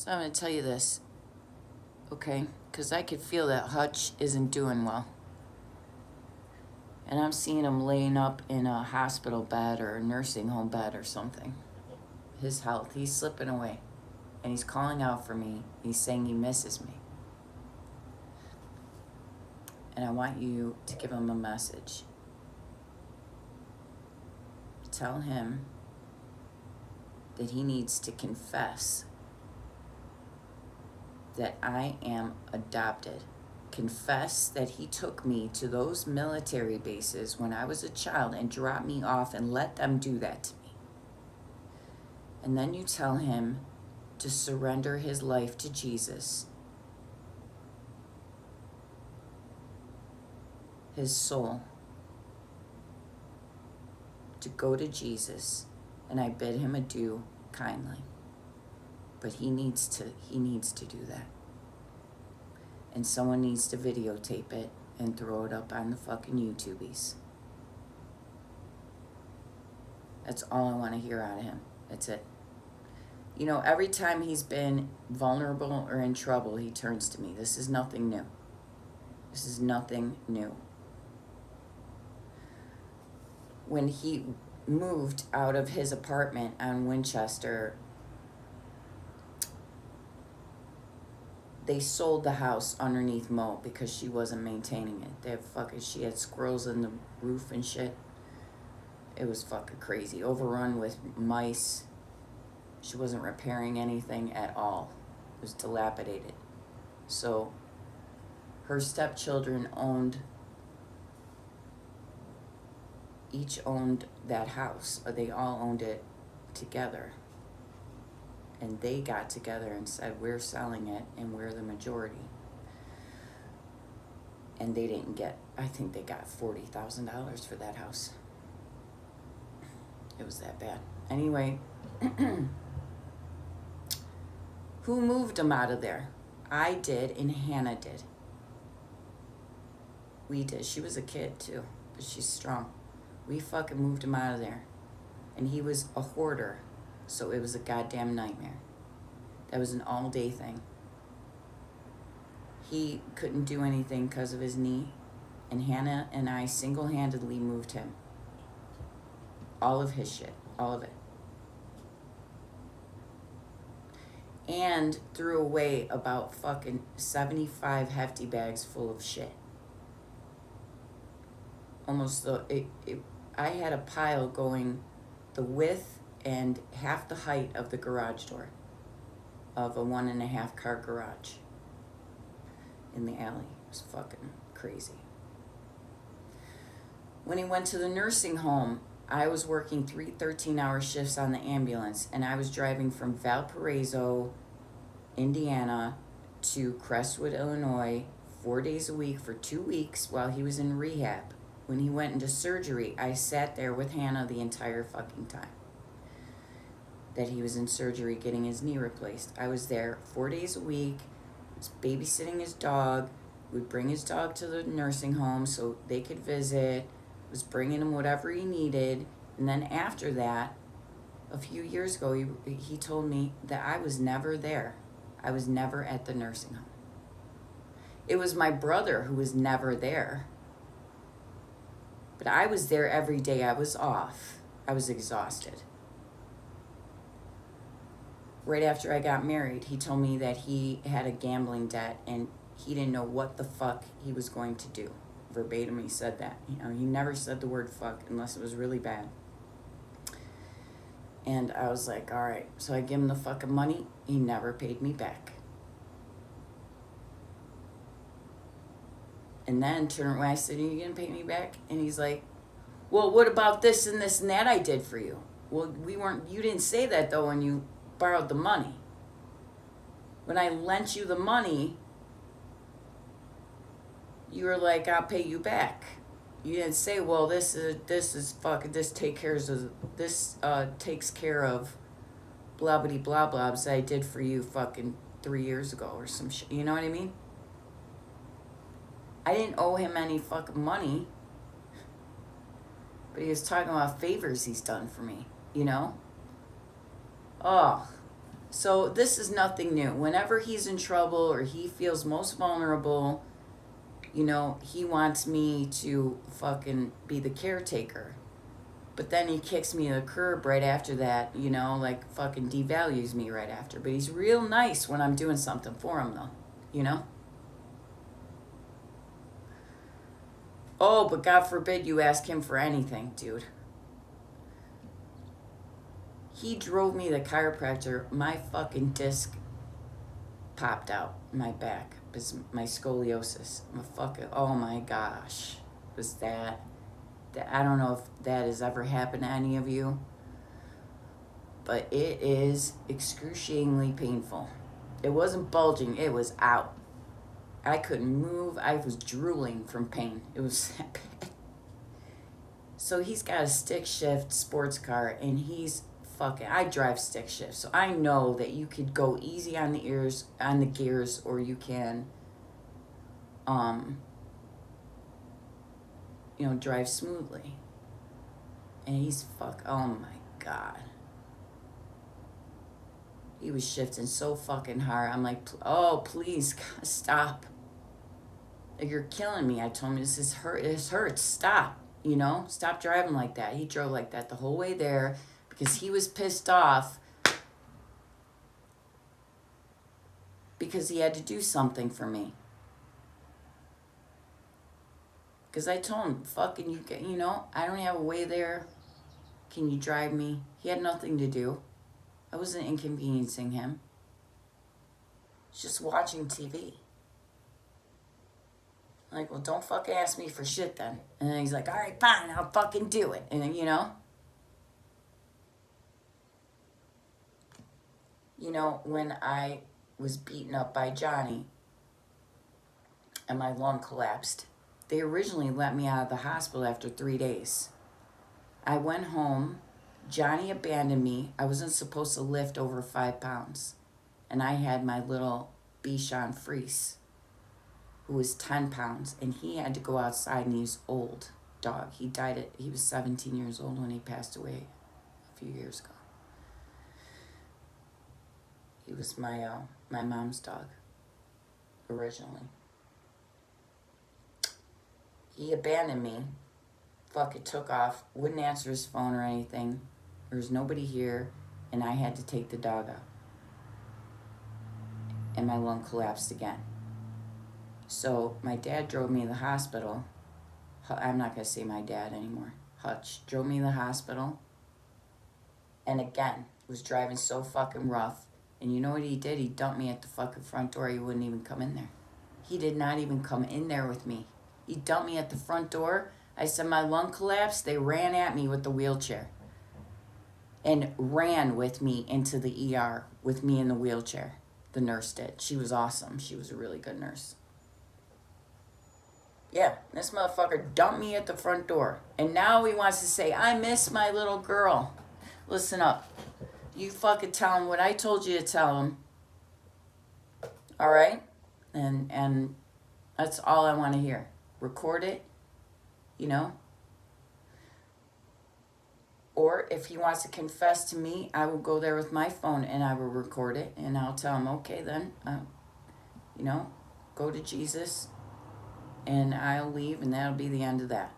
So I'm going to tell you this, okay? Because I could feel that Hutch isn't doing well. And I'm seeing him laying up in a hospital bed or a nursing home bed or something. His health, he's slipping away. And he's calling out for me. He's saying he misses me. And I want you to give him a message. Tell him that he needs to confess that I am adopted. Confess that he took me to those military bases when I was a child and dropped me off and let them do that to me. And then you tell him to surrender his life to Jesus, his soul, to go to Jesus, and I bid him adieu kindly. But he needs to do that. And someone needs to videotape it and throw it up on the fucking YouTubies. That's all I want to hear out of him. That's it. You know, every time he's been vulnerable or in trouble, he turns to me. This is nothing new. This is nothing new. When he moved out of his apartment on Winchester, they sold the house underneath Mo because she wasn't maintaining it. She had squirrels in the roof and shit. It was fucking crazy. Overrun with mice. She wasn't repairing anything at all. It was dilapidated. So her stepchildren each owned that house. Or they all owned it together. And they got together and said, we're selling it and we're the majority. And they didn't get, I think they got $40,000 for that house. It was that bad. Anyway, who moved them out of there? I did and Hannah did. We did. She was a kid too, but she's strong. We fucking moved him out of there. And he was a hoarder. So it was a goddamn nightmare. That was an all-day thing. He couldn't do anything because of his knee. And Hannah and I single-handedly moved him. All of his shit. All of it. And threw away about fucking 75 hefty bags full of shit. Almost I had a pile going the width and half the height of the garage door of a 1.5 car garage in the alley. It was fucking crazy. When he went to the nursing home, I was working 3 13-hour shifts on the ambulance, and I was driving from Valparaiso, Indiana to Crestwood, Illinois, 4 days a week for 2 weeks while he was in rehab. When he went into surgery, I sat there with Hannah the entire fucking time that he was in surgery getting his knee replaced. I was there 4 days a week, was babysitting his dog, would bring his dog to the nursing home so they could visit, was bringing him whatever he needed. And then after that, a few years ago, he told me that I was never there. I was never at the nursing home. It was my brother who was never there. But I was there every day I was off. I was exhausted. Right after I got married, he told me that he had a gambling debt and he didn't know what the fuck he was going to do. Verbatim, he said that. You know, he never said the word fuck unless it was really bad. And I was like, all right. So I give him the fucking money. He never paid me back. And then turned around, I said, are you going to pay me back? And he's like, well, what about this and this and that I did for you? Well, you didn't say that though when you borrowed the money. When I lent you the money, you were like, I'll pay you back. You didn't say, well, this takes care of blah blah blah blahs I did for you fucking 3 years ago or some shit. You know what I mean? I didn't owe him any fucking money. But he was talking about favors he's done for me, you know? Oh, So this is nothing new. Whenever he's in trouble or he feels most vulnerable, he wants me to fucking be the caretaker. But then he kicks me to the curb right after that, like fucking devalues me right after. But he's real nice when I'm doing something for him, though, you know? Oh, but God forbid you ask him for anything, dude. He drove me to the chiropractor. My fucking disc popped out in my back. It's my scoliosis. Oh my gosh. Was that, I don't know if that has ever happened to any of you, but it is excruciatingly painful. It wasn't bulging, it was out. I couldn't move. I was drooling from pain. It was that bad. So he's got a stick shift sports car, and I drive stick shift, so I know that you could go easy on the gears, or you can, drive smoothly. And oh my God. He was shifting so fucking hard. I'm like, oh, please, stop. You're killing me. I told him, this hurts. Stop. Stop driving like that. He drove like that the whole way there because he was pissed off because he had to do something for me. Because I told him, fucking, I don't have a way there. Can you drive me? He had nothing to do. I wasn't inconveniencing him. He's just watching TV. Like, well, don't fucking ask me for shit then. And then he's like, all right, fine, I'll fucking do it. And then, when I was beaten up by Johnny and my lung collapsed, they originally let me out of the hospital after 3 days. I went home. Johnny abandoned me. I wasn't supposed to lift over 5 pounds. And I had my little Bichon Frise, who was 10 pounds, and he had to go outside, and he was old dog. He was 17 years old when he passed away a few years ago. He was my mom's dog, originally. He abandoned me, fucking took off, wouldn't answer his phone or anything. There was nobody here, and I had to take the dog out. And my lung collapsed again. So my dad drove me to the hospital. I'm not going to say my dad anymore. Hutch drove me to the hospital. And again, was driving so fucking rough. And you know what he did? He dumped me at the fucking front door. He wouldn't even come in there. He did not even come in there with me. He dumped me at the front door. I said my lung collapsed. They ran at me with the wheelchair. And ran with me into the ER with me in the wheelchair. The nurse did. She was awesome. She was a really good nurse. Yeah, this motherfucker dumped me at the front door. And now he wants to say, I miss my little girl. Listen up. You fucking tell him what I told you to tell him. All right? And that's all I want to hear. Record it, Or if he wants to confess to me, I will go there with my phone and I will record it. And I'll tell him, okay, then, go to Jesus. And I'll leave, and that'll be the end of that.